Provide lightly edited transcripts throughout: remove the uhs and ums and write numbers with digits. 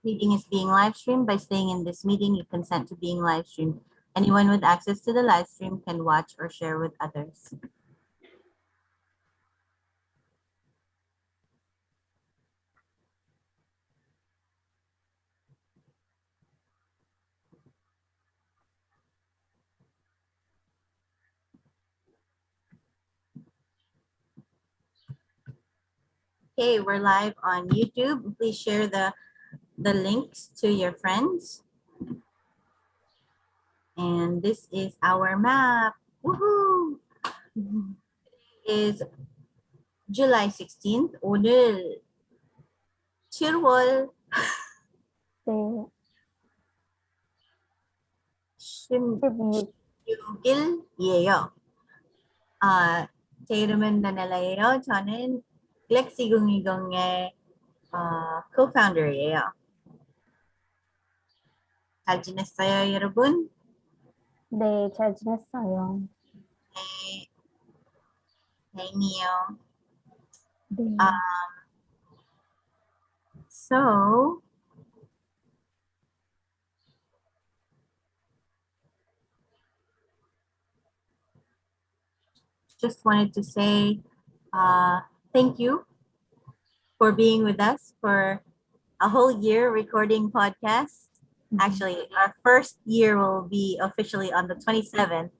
Meeting is being live streamed. By staying in this meeting, you consent to being live streamed. Anyone with access to the live stream can watch or share with others. Okay, we're live on YouTube. Please share the links to your friends. And this is our map. Woohoo! Is July 16th. 오늘 7월 네. 16일이에요. 제 이름은 나넬라예요. 저는 GLEx2020의 co-founder이에요. 잘 지냈어요, 여러분? 네, 잘 지냈어요. 네, 다행이에요. 네. So, just wanted to say thank you for being with us for a whole year recording podcasts. Actually, our first year will be officially on the 27th.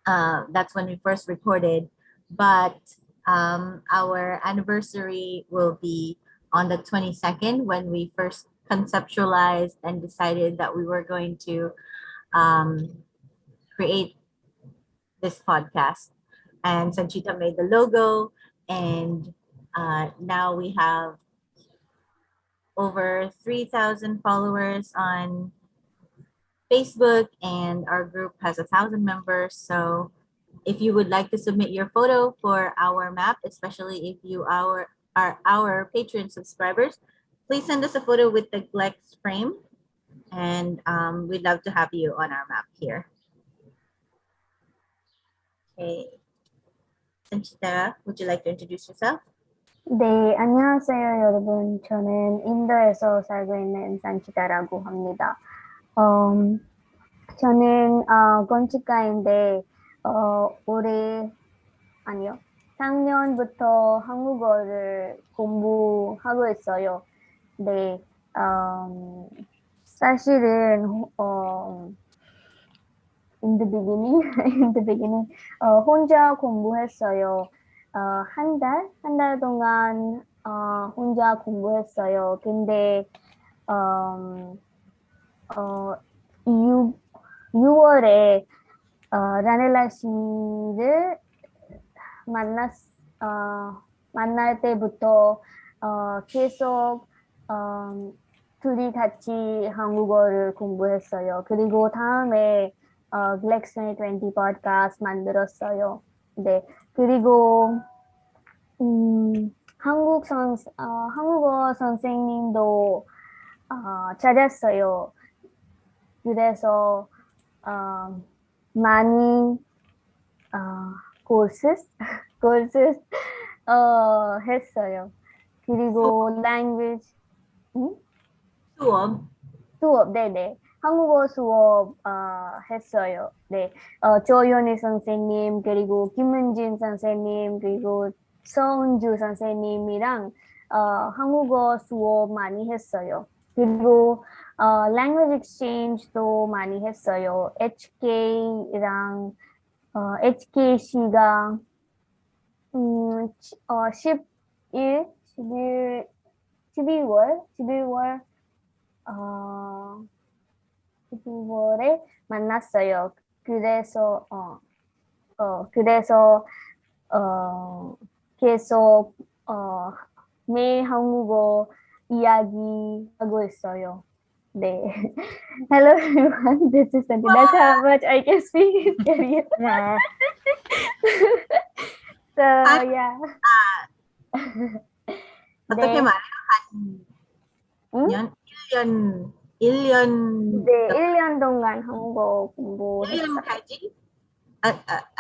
That's when we first recorded, but our anniversary will be on the 22nd when we first conceptualized and decided that we were going to create this podcast. And Sanchita made the logo, and now we have over 3,000 followers on Facebook, and our group has 1,000 members. So if you would like to submit your photo for our map, especially if you are our Patreon subscribers, please send us a photo with the GLEx frame, and we'd love to have you on our map here. Okay. Sanchita, would you like to introduce yourself? 네, 안녕하세요, 여러분. 저는 인도에서 살고 있는 산치다라고 합니다. 저는 건축가인데 작년부터 한국어를 공부하고 있어요. 네, 사실은 in the beginning 혼자 공부했어요. 한 달 동안 혼자 공부했어요. 근데 6월에 라넬라 씨를 만날 때부터 계속 둘이 같이 한국어를 공부했어요. 그리고 다음에 GLEx2020 팟캐스트 만들었어요. 네, 그리고 한국어 선생님도 찾았어요. 그래서 많이 코र्스 했어요. 그리고 language 수업, 네네. 한국어 수업 했어요. 네, 조연희 선생님, 그리고 김은진 선생님, 그리고 서은주 선생님이랑 한국어 수업 많이 했어요. 그리고 language exchange도 많이 했어요. HK랑 HKC가 12월에 만났어요. 그래서 계속 매일 한국어 이야기하고 있어요. 네. Hello everyone, this is Sandy. That's how much I can speak in Korean. So yeah. 어떻게 말해요? 한 1년 네, 1년 동안 한국어 공부했어요. 1년까지?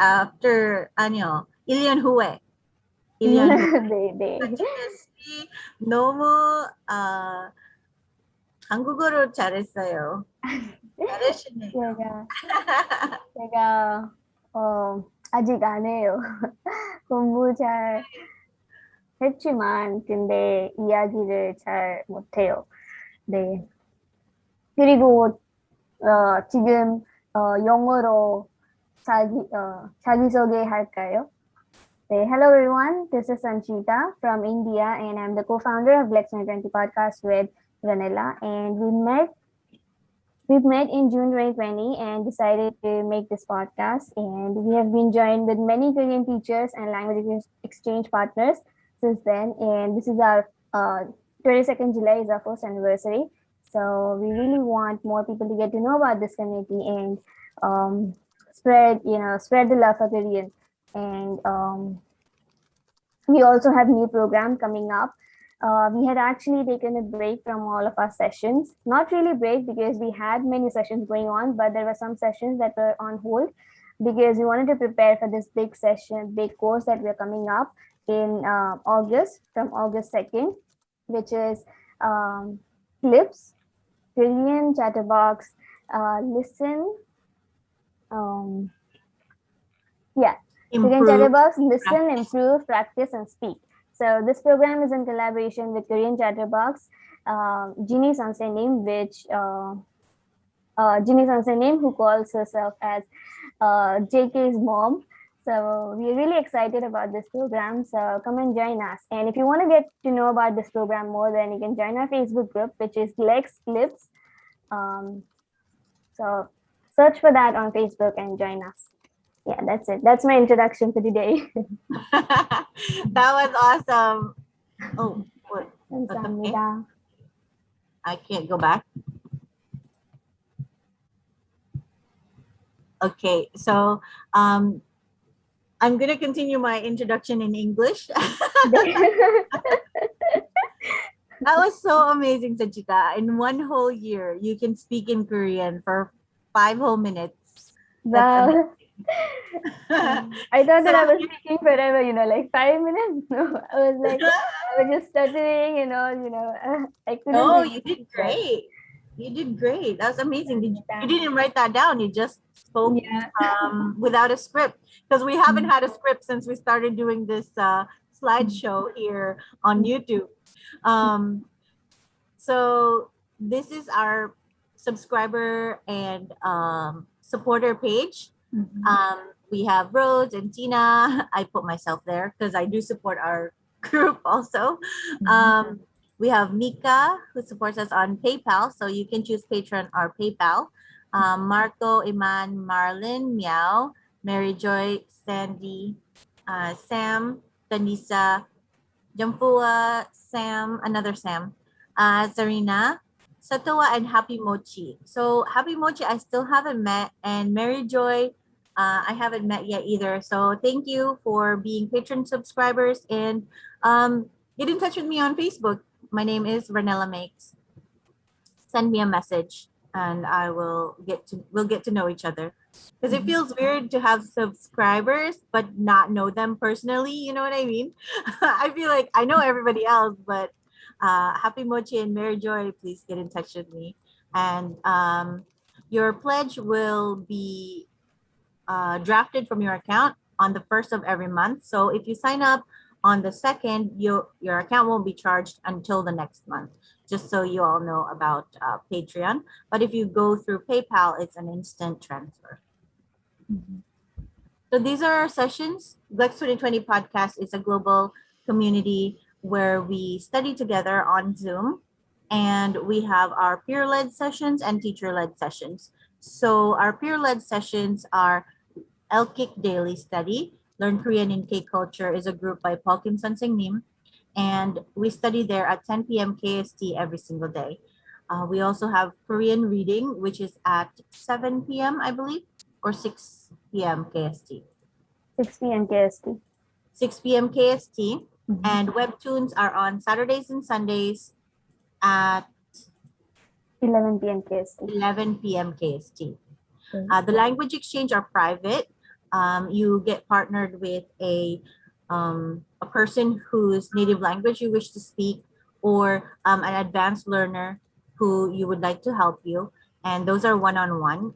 After, 1년 후에. 1년 후에. 네. 너무 한국어로 잘했어요. 잘하시네요. 제가 아직 안 해요. 공부 잘 했지만 근데 이야기를 잘 못해요. 네. 그리고 지금 영어로 자기소개 할까요? 네, hello everyone. This is Sanchita from India, and I'm the co-founder of GLEx2020 podcast with Vanilla. And we've met in June 2020 and decided to make this podcast. And we have been joined with many Korean teachers and language exchange partners since then. And this is our 22nd July is our first anniversary. So we really want more people to get to know about this community and spread the love for Korean. And we also have new program coming up. We had actually taken a break from all of our sessions. Not really break because we had many sessions going on, but there were some sessions that were on hold because we wanted to prepare for this big course that we're coming up in August, from August 2nd, which is GLEx, Korean Chatterbox, Listen, Korean Chatterbox, Listen, Improve, Practice, and Speak. So this program is in collaboration with Korean Chatterbox, Jeannie Sansenim, Jeannie Sansenim, who calls herself as JK's mom. So we're really excited about this program. So come and join us. And if you want to get to know about this program more, then you can join our Facebook group, which is GLEx2020. So search for that on Facebook and join us. Yeah, that's it. That's my introduction for today. That was awesome. Oh, what? Okay. I can't go back. Okay, so I'm gonna continue my introduction in English. That was so amazing, Sanchita. In one whole year, you can speak in Korean for 5 whole minutes. Wow. I thought that I was speaking forever, like 5 minutes. No, I was just stuttering, I couldn't. Oh, you did great. You did great. That was amazing. You didn't write that down. You just spoke without a script, because we haven't had a script since we started doing this slideshow here on YouTube. So this is our subscriber and supporter page. We have Rose and Tina. I put myself there because I do support our group also. We have Mika, who supports us on PayPal, so you can choose Patreon or PayPal. Marco, Iman, Marlin, Meow, Mary Joy, Sandy, Sam, Danisa, Jamfua, Sam, another Sam, Zarina, Satoa, and Happy Mochi. So Happy Mochi, I still haven't met, and Mary Joy, I haven't met yet either. So thank you for being patron subscribers, and get in touch with me on Facebook. My name is Ranella Makes. Send me a message, and we'll get to know each other, because it feels weird to have subscribers but not know them personally. You know what I mean? I feel like I know everybody else, but Happy Mochi and Mary Joy, please get in touch with me. And your pledge will be drafted from your account on the 1st of every month. So if you sign up on the 2nd, your account won't be charged until the next month, just so you all know about Patreon. But if you go through PayPal, it's an instant transfer. So these are our sessions. GLEx2020 podcast is a global community where we study together on Zoom, and we have our peer-led sessions and teacher-led sessions. So our peer-led sessions are LKIC Daily Study, Learn Korean in K-Culture, is a group by Paul Kim Sun Sing Nim, and we study there at 10 p.m. KST every single day. We also have Korean reading, which is at 7 p.m., I believe, or 6 p.m. KST. 6 p.m. KST. 6 p.m. KST. And webtoons are on Saturdays and Sundays at 11 p.m. KST. 11 p.m. KST. The language exchange are private. You get partnered with a person whose native language you wish to speak, or an advanced learner who you would like to help you. And those are one-on-one.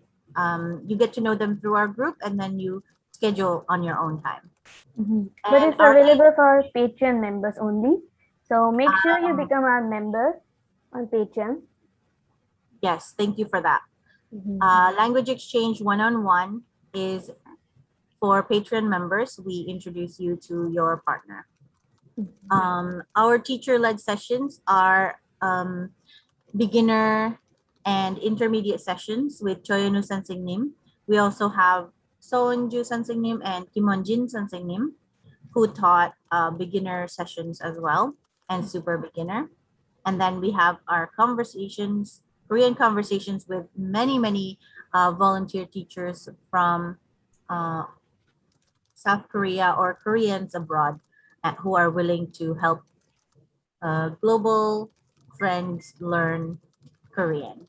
You get to know them through our group, and then you schedule on your own time. But And it's available for Patreon members only. So make sure you um, become our member on Patreon. yes, thank you for that. Language exchange one-on-one is for Patreon members. We introduce you to your partner. Our teacher-led sessions are beginner and intermediate sessions with Choyonu Sensing Nim. We also have Soonju Sensing Nim and Kimonjin Sensing Nim, who taught beginner sessions as well and super beginner. And then we have our conversations, Korean conversations with many volunteer teachers from uh, South Korea or Koreans abroad who are willing to help global friends learn Korean.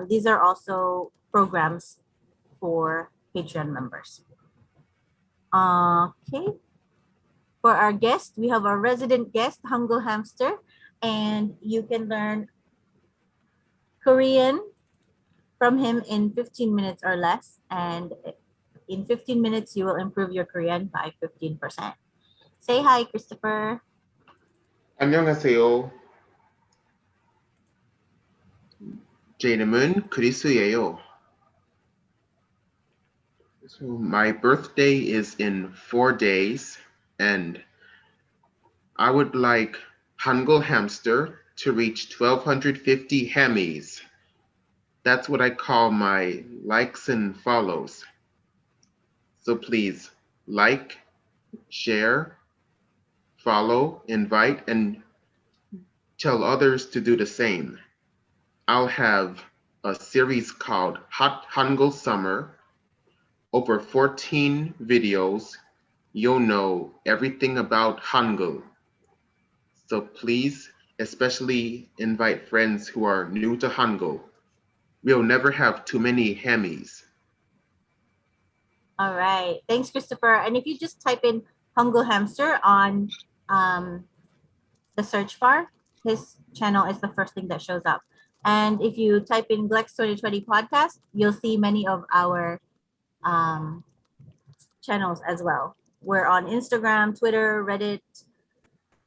These are also programs for Patreon members. Okay. For our guest, we have our resident guest, Hangul Hamster, and you can learn Korean from him in 15 minutes or less. And in 15 minutes, you will improve your Korean by 15%. Say hi, Christopher. 안녕하세요. 제 이름은 크리스예요. So my birthday is in 4 days, and I would like Hangul Hamster to reach 1,250 Hammies. That's what I call my likes and follows. So please like, share, follow, invite, and tell others to do the same. I'll have a series called Hot Hangul Summer. Over 14 videos, you'll know everything about Hangul. So please, especially invite friends who are new to Hangul. We'll never have too many Hammies. All right. Thanks, Christopher. And if you just type in Hangul Hamster on the search bar, his channel is the first thing that shows up. And if you type in GLEx2020 podcast, you'll see many of our channels as well. We're on Instagram, Twitter, Reddit,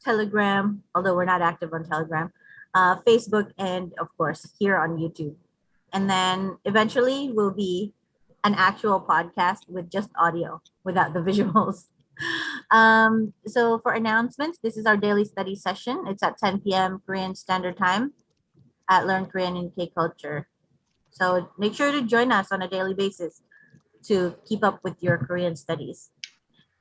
Telegram, although we're not active on Telegram, Facebook, and of course here on YouTube. And then eventually will be an actual podcast with just audio without the visuals. So for announcements, this is our daily study session. It's at 10 p.m. Korean Standard Time at Learn Korean in K-Culture. So make sure to join us on a daily basis to keep up with your Korean studies.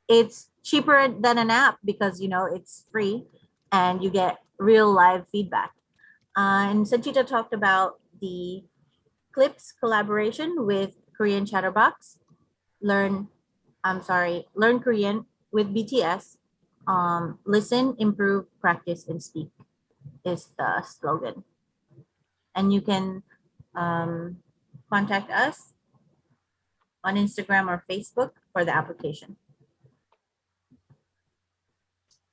It's cheaper than an app because, you know, it's free and you get real live feedback. And Sanchita talked about the Clips collaboration with Korean Chatterbox. Learn Korean with BTS. Listen, improve, practice, and speak is the slogan. And you can contact us on Instagram or Facebook for the application.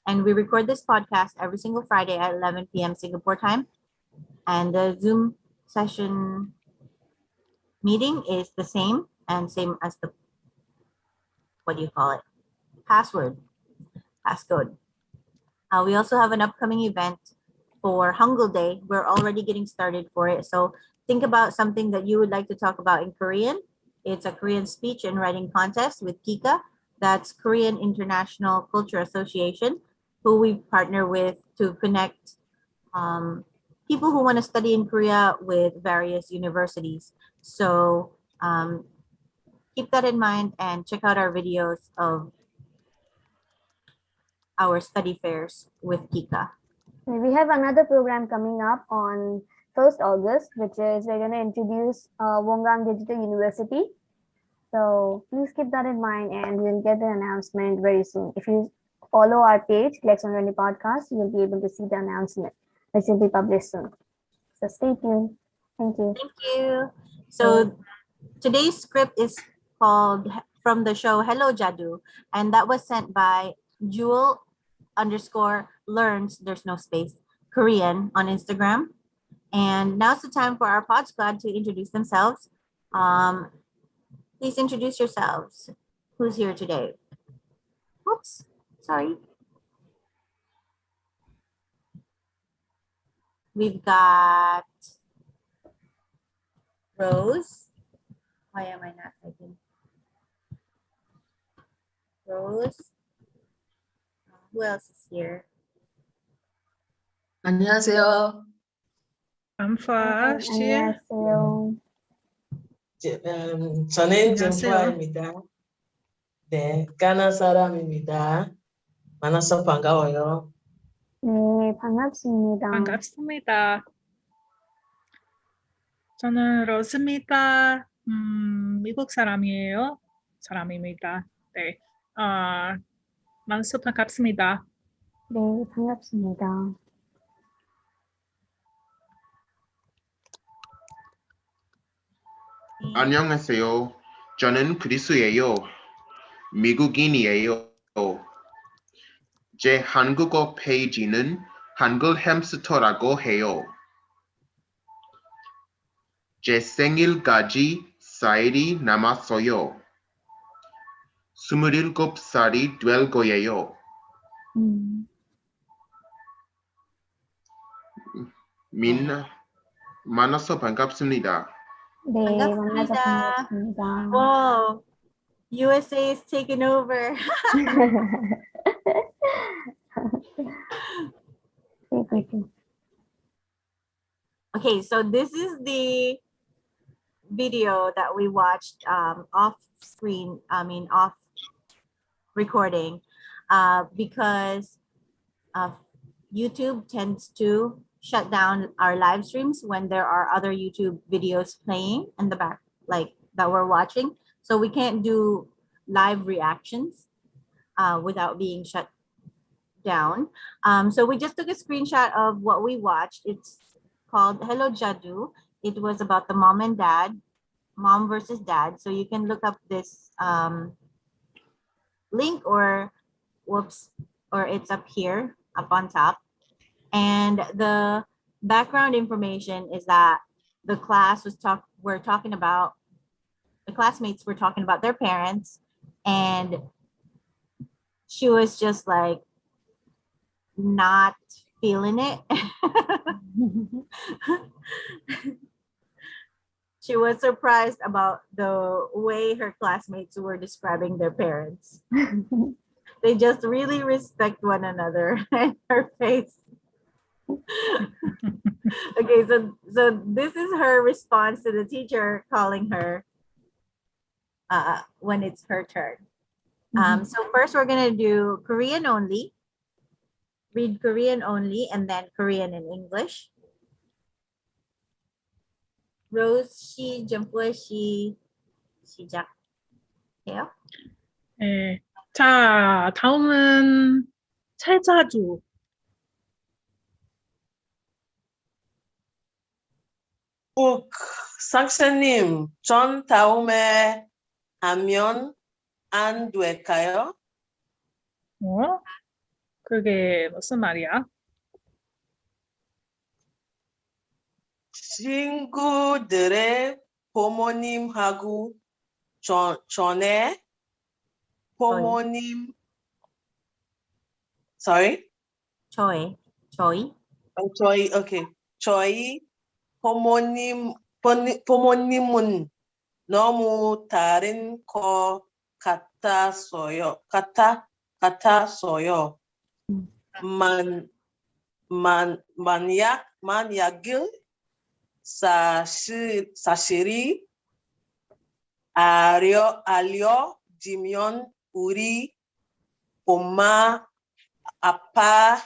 And we record this podcast every single Friday at 11 p.m. Singapore time. And the Zoom session meeting is the same and same as the, what do you call it? Passcode. We also have an upcoming event for Hangul Day. We're already getting started for it. So think about something that you would like to talk about in Korean. It's a Korean speech and writing contest with KIKA. That's Korean International Culture Association, who we partner with to connect people who want to study in Korea with various universities. So keep that in mind and check out our videos of our study fairs with Kika. We have another program coming up on 1st August, which is we're going to introduce Wongang Digital University. So please keep that in mind and you'll get the announcement very soon. If you follow our page, GLEx2020 podcast, you'll be able to see the announcement, which will be published soon. So stay tuned. Thank you. Thank you. So today's script is called from the show Hello Jadoo, and that was sent by Jewel_learns, there's no space, Korean on Instagram. And now's the time for our pod squad to introduce themselves. Please introduce yourselves. Who's here today? Whoops, sorry. We've got Rose. Why am I not typing? Rose. Who else is here? 안녕하세요. 네, 안녕하세요. 저는 점프아입니다. 네, 가나 사람입니다. 만나서 반가워요. 네, 반갑습니다. 반갑습니다. 저는 로즈입니다. 미국 사람입니다. 네, 만나서 반갑습니다. 네, 반갑습니다. 안녕하세요. 저는 크리스예요. 미국인이에요. 제 한국어 페이지는 한글 햄스터라고 해요. 제 생일까지 4일이 남았어요. 27살이 될 거예요. 만나서 반갑습니다. 네, 만나서 반갑습니다. 반갑습니다. Whoa, USA is taking over. Okay, so this is the video that we watched off recording, because YouTube tends to shut down our live streams when there are other YouTube videos playing in the back, like that we're watching. So we can't do live reactions without being shut down. So we just took a screenshot of what we watched. It's called Hello Jadoo. It was about the mom and dad, mom versus dad. So you can look up this link, or whoops, or it's up here, up on top. And the background information is that the classmates were talking about their parents, and she was just like not feeling it. She was surprised about the way her classmates were describing their parents. They just really respect one another. And her face. Okay, so this is her response to the teacher calling her when it's her turn. So first we're gonna do Korean only, read Korean only, and then Korean and English. Rose 씨, 점프 씨, 시작해요. 네, 자, 다음은 최자주. 상사님, 전 다음에 하면 안 될까요? 어? 그게 무슨 말이야? 친구들의 부모님하고 전에 부모님 sorry? 저희. 저희 okay. 저희 부모님은 너무 다른 것 같았어요. 만약에 사실이 알려지면 우리 엄마, 아빠,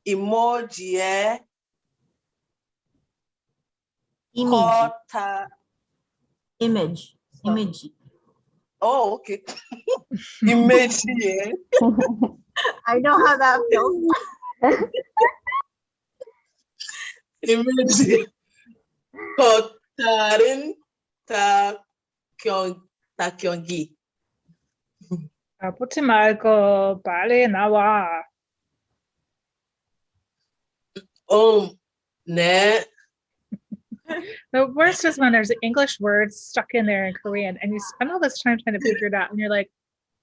이모지의 Image. Oh, okay. 이미지의 I know how that feels. 이미지 다른 경기. 아, 붙지 말고 빨리 나와. 네. The worst is when there's English words stuck in there in Korean and you spend all this time trying to figure it out and you're like,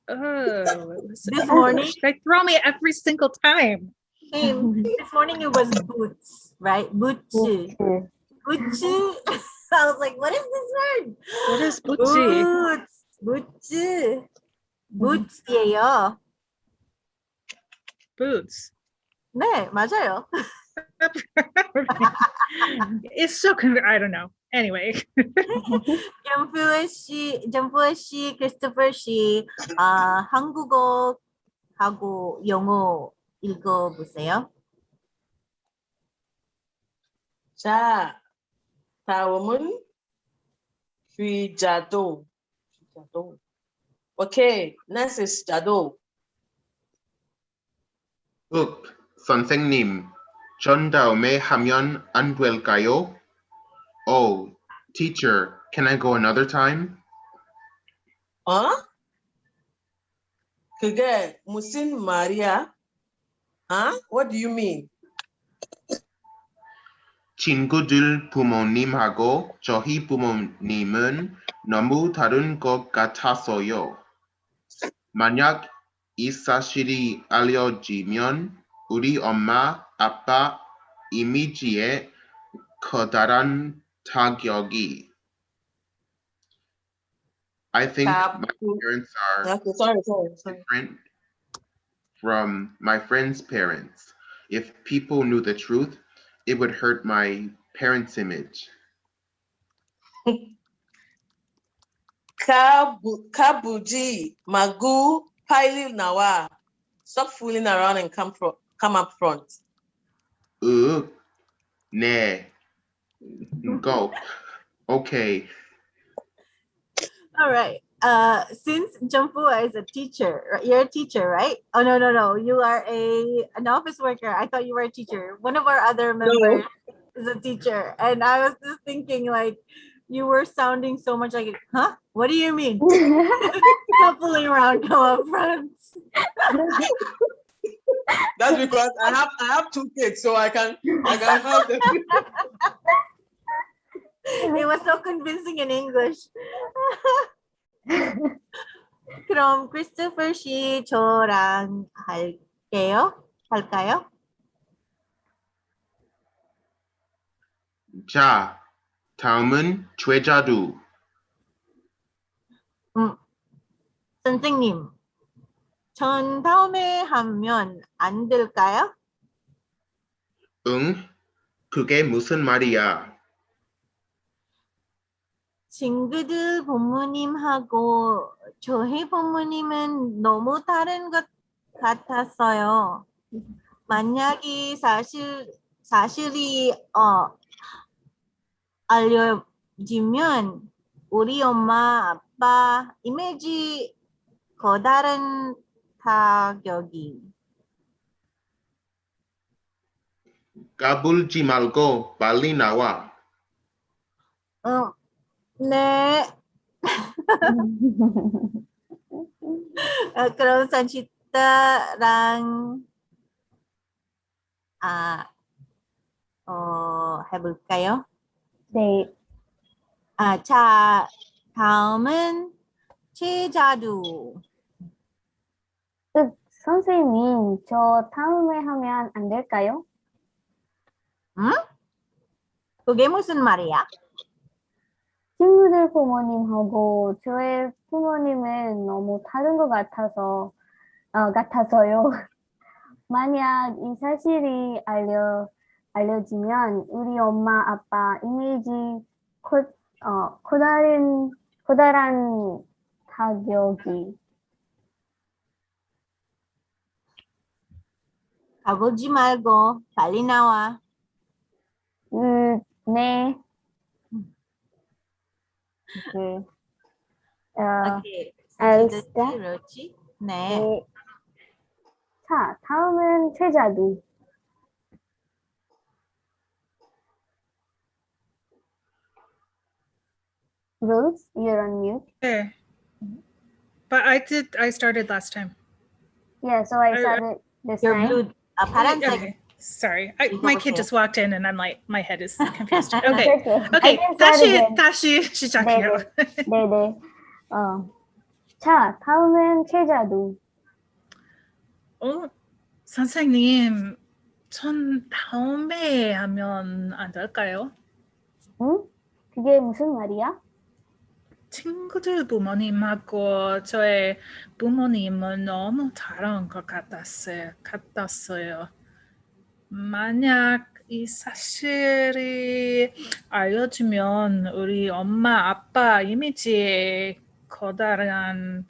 oh, This English. morning, They throw me every single time. same. This morning it was boots, right? Boots. 그, Boots. I was like, what is this word? What is butchi? Boots. Boots. Boots예요. Boots. 네, 맞아요. It's so I don't know. Anyway. 점프 씨, 크리스토퍼 씨, 한국어하고 영어 읽어보세요. 자, 다음은 Jadoo. Okay, next is Jadoo. 선생님, 전 다음에 하면 안 될까요? Oh, teacher, can I go another time? 그게 무슨 말이야? What do you mean? 친구들 부모님하고 저희 부모님은 너무 다른 것 같아서요. 만약 이 사실이 알려지면 우리 엄마, 아빠 이미지에 커다란 타격이. I think my parents are Okay, sorry. different from my friends' parents. If people knew the truth, it would hurt my parents' image. Kabuji, Magu, Piley Nawa. Stop fooling around and come up front. 네, go. Okay. All right. Since Jampua is a teacher, you're a teacher, right? Oh no. You are an office worker. I thought you were a teacher. One of our other members is a teacher, and I was just thinking like you were sounding so much like, huh? What do you mean? Stop fooling around, come up front. That's because I have 2 kids, so I can help them. It was so convincing in English. 그럼 크리스토퍼 씨 저랑 할까요? 자, 다음은 최자두. 선생님, 전 다음에 하면 안 될까요? 응? 그게 무슨 말이야? 친구들 부모님하고 저희 부모님은 너무 다른 것 같았어요. 만약에 사실이 알려지면 우리 엄마 아빠 이미지 커다란 타격이. 까불지 말고 빨리 나와. 네. 그럼 산치타랑 해볼까요? 네. 자, 다음은 제자두. 선생님, 저 다음에 하면 안 될까요? 응? 그게 무슨 말이야? 친구들 부모님하고 저의 부모님은 너무 다른 것 같아서요. 만약 이 사실이 알려지면 우리 엄마 아빠 이미지 커다란 타격이. 가보지 말고 빨리 나와. 네. 오케이. 오케이. 알겠다. 그렇지? 네. 네. 자, 다음은 최자두. Rose, you're on mute. Okay. But I started last time. Yeah, so I started this Your time. blue, 파란색 Okay. Sorry, my kid just walked in and I'm like, my head is confused. Okay, It's okay. I okay. can start again. 다시 시작해요. 네네. 자, 다음은 최자두. 선생님, 전 다음에 하면 안 될까요? 응? 그게 무슨 말이야? 친구들 부모님하고 저의 부모님은 너무 다른 것 같았어요. 만약 이 사실이 알려지면 우리 엄마 아빠 이미지에 커다란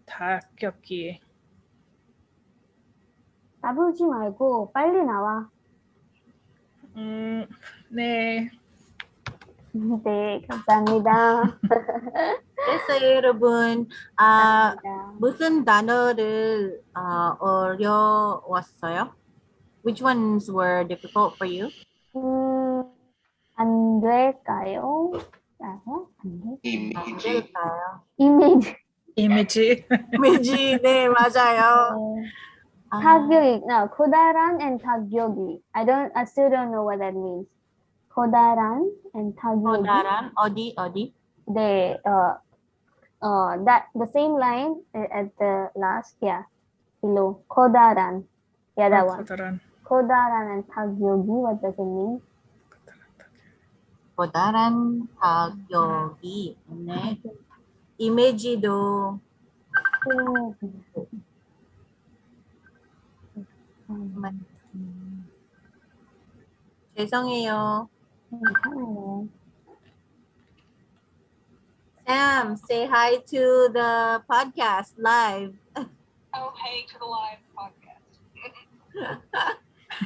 타격이. 까불지 말고 빨리 나와. 네. 네, 감사합니다. 그래서 여러분, 감사합니다. 무슨 단어를 어려웠어요? Which ones were difficult for you? 안 될까요? 안 돼? 안 될까요? 이미지. 이미지. 이미지, 네, 맞아요. 타격이, no, 커다란 and 타격이. I still don't know what that means. 커다란 and 타격이. 커다란, 어디? 네, that the same line at the last, yeah, below. 커다란. Yeah, that one. 커다란 and 타격이. What does it mean? 커다란 타격이. 네. 이미지도 죄송해요. Sam, say hi to the podcast live. Oh, hey to the live podcast.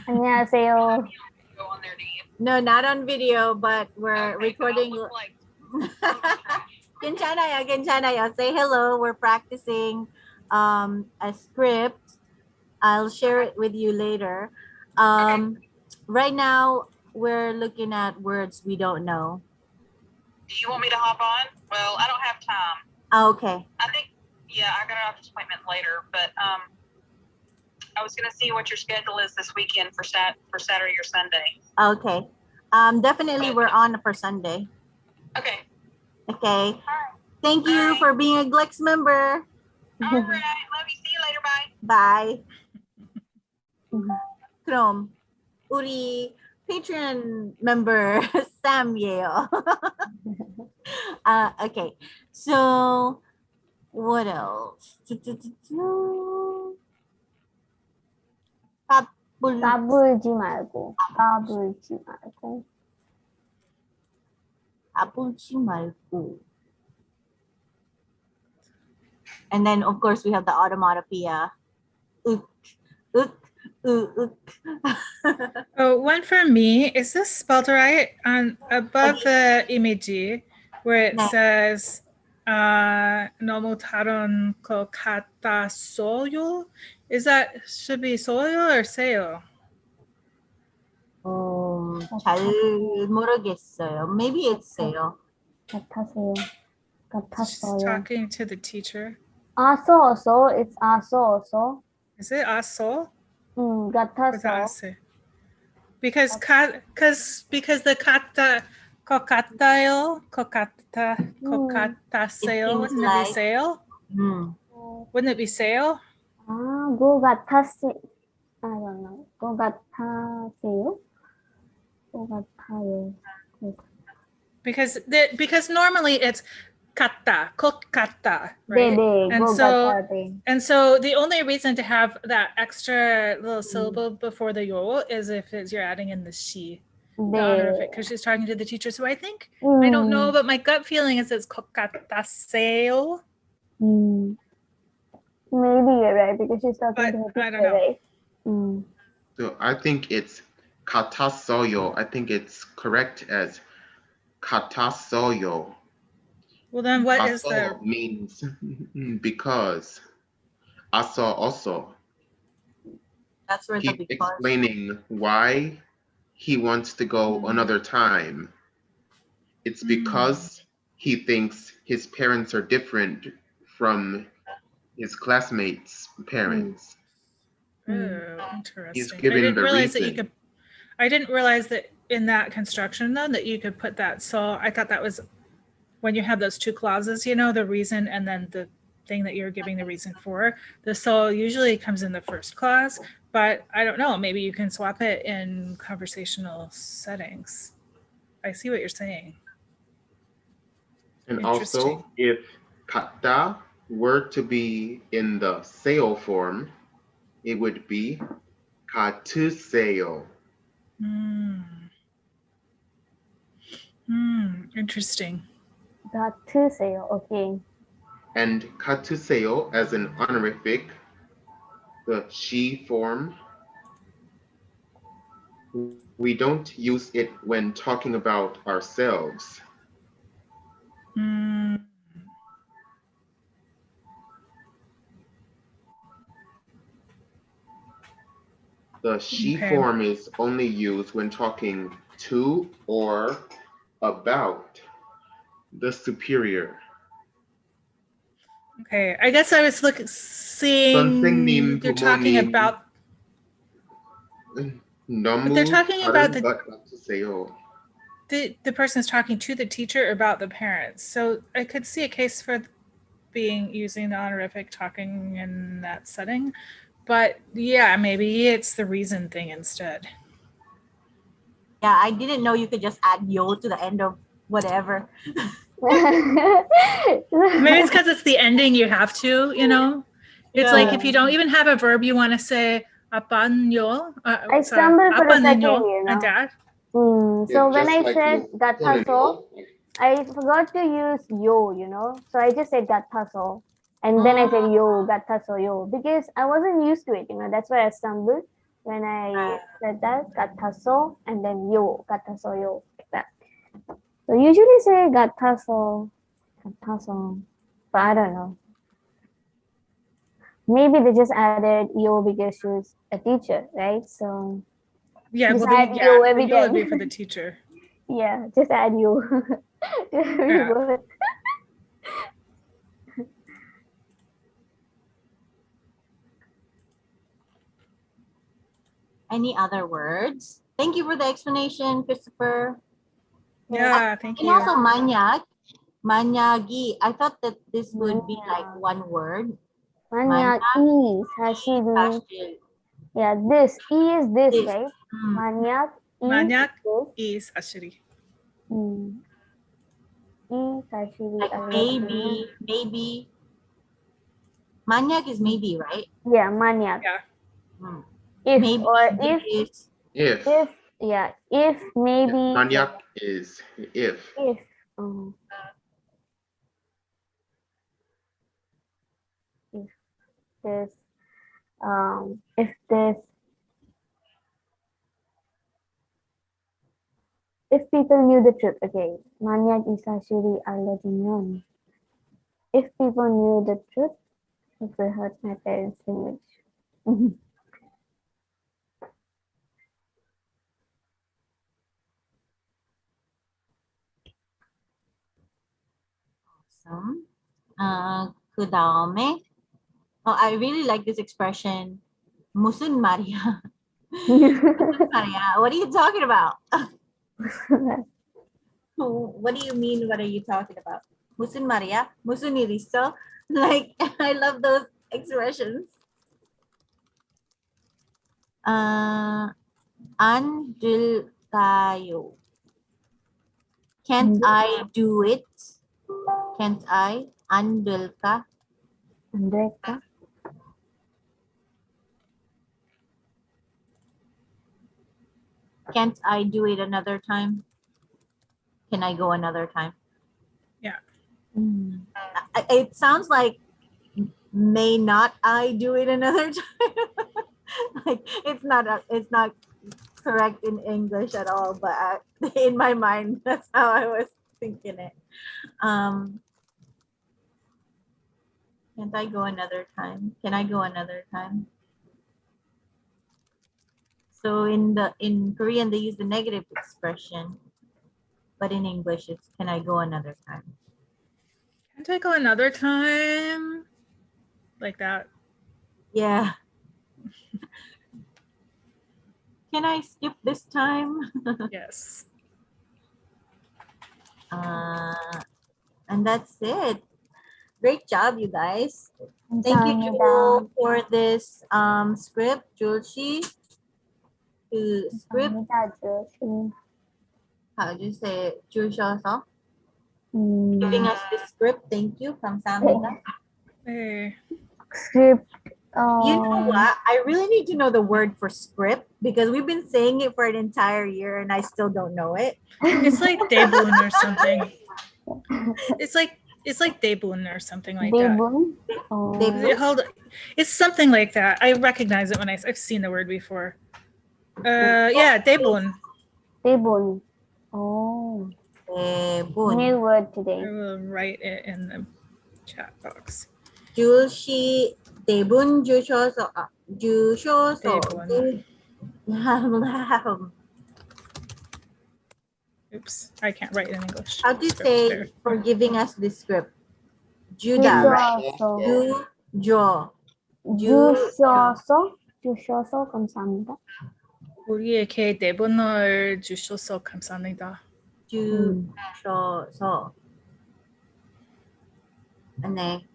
안녕하세요. Go on there to eat. No, not on video, but we're Okay, recording. but I'll look like 괜찮아요. Say hello. We're practicing a script. I'll share it with you later. Right now, we're looking at words we don't know. Do you want me to hop on? Well, I don't have time. Okay. I think, yeah, I got an doctor's appointment later, but I was gonna see what your schedule is this weekend for Saturday or Sunday. Okay. Definitely we're on for Sunday. Okay. Okay. Thank you for being a GLEx member. All right. Love you. See you later. Bye. Bye. 그럼 우리 Patreon member Sam예요. Okay. So what else? 까불지 말고. 까불지 말고. 까불지 말고. And then of course we have the automatopoeia. Oh, one for me. Is this spelled right? On above the emoji where it says 너무 다른 것 같았어요. Is that should be soyo or seyo? 잘 모르겠어요. Maybe it's seyo. 같았어요. She's talking to the teacher. 아서어서. It's 아서어서. Is it aso? 같았어. Because the kata kokatayo kokataseo wouldn't it be sale? Wouldn't it be sale? 거 같았어. I don't know. 거 같았어요? 거 같아요. Because normally it's kata, kokata, right? 네, And so the only reason to have that extra little syllable before the yo is if you're adding in the she, the honorific, because she's talking to the teacher. So I think, I don't know, but my gut feeling is it's kokataseo. Maybe you're right, because she's talking to the teacher, I don't know. right? So I think it's katasoyo. I think it's correct as katasoyo. Well, then what is Aso means because. Aso also. That's where He's the because. explaining why he wants to go another time. It's because he thinks his parents are different from his classmates' parents. Oh, interesting. He's I giving didn't the realize that you reason. could. I didn't realize that in that construction though that you could put that. So I thought that was when you have those two clauses, you know, the reason and then the thing that you're giving the reason for. The so usually comes in the first clause, but I don't know. Maybe you can swap it in conversational settings. I see what you're saying. And Interesting. also, if kata were to be in the seo form, it would be katuseo. Interesting. Gatuseo. Okay. And katuseo as an honorific, the she form, we don't use it when talking about ourselves. The she Okay. form is only used when talking to or about the superior. Okay. I guess I was seeing you're talking about. But they're talking about the person is talking to the teacher about the parents. So I could see a case for being using the honorific talking in that setting. But yeah, maybe it's the reason thing instead. Yeah, I didn't know you could just add yo to the end of whatever. Maybe it's because it's the ending you have to, you know? It's like if you don't even have a verb, you want to say apan yo. I stumbled for a second, you know. Dad. So when I like said gataso, I forgot to use yo, you know. So I just said gataso. And then I said yo, gataso yo. Because I wasn't used to it, you know. That's why I stumbled when I said that, gataso, and then yo, gataso yo, like that. So usually say gataso, gataso. But I don't know. Maybe they just added yo because she was a teacher, right? So yeah, just well, add yo every the yo time. would be for the teacher. Yeah, just add yo to every word. Any other words? Thank you for the explanation, Christopher. Yeah, thank you. And also manyak, manyagi. I thought that this would be like one word. Manyak is hashiri. Yeah, this e is this, right? Manyak is hashiri. Is hashiri. Like maybe. Manyak is maybe, right? Yeah, manyak. Yeah. If maybe or if yeah, if maybe. Manyak is if. If. If this, if this, if people knew the truth, okay, manyak is hashiri already known. If people knew the truth, it will hurt my parents' image. Awesome. 그다음에, I really like this expression. 무슨 말이야? 무슨 말이야? What are you talking about? What do you mean? What are you talking about? 무슨 말이야? 무슨 일 있어? Like, I love those expressions. 앉을까요? Can't I do it? Can't I? 앉을까? 앉을까? Can't I do it another time? Can I go another time? Yeah. It sounds like may not I do it another time? Like it's not correct in English at all, but in my mind, that's how I was thinking it. Can't I go another time? Can I go another time? So in Korean they use the negative expression, but in English it's can I go another time? Can't I go another time? Like that. Yeah. Can I skip this time? Yes. And that's it. Great job, you guys. Thank you, 감사합니다. Jewel, for this script. Julshi, to script. 감사합니다, 조심. How do you say it? 주셔서 음, giving us this script. Thank you. 감사합니다. Hey. script. You know what? I really need to know the word for script because we've been saying it for an entire year and I still don't know it. It's like Daebun or something. It's like Daebun or something like that. Daebun. Hold, it's something like that. I recognize it when I've seen the word before. Yeah, Daebun. Daebun. Oh, 대본. new word I today. will write it in the chat box. 줄시 대본 주셔서 주셔서 대본. 주- Oops, I can't write in English. How do you Script say there. for giving us this script? Judah, right? 주셔서. 주죠. 주셔서 감사합니다. 우리에게 대본을 주셔서 감사합니다. 주셔서. 네.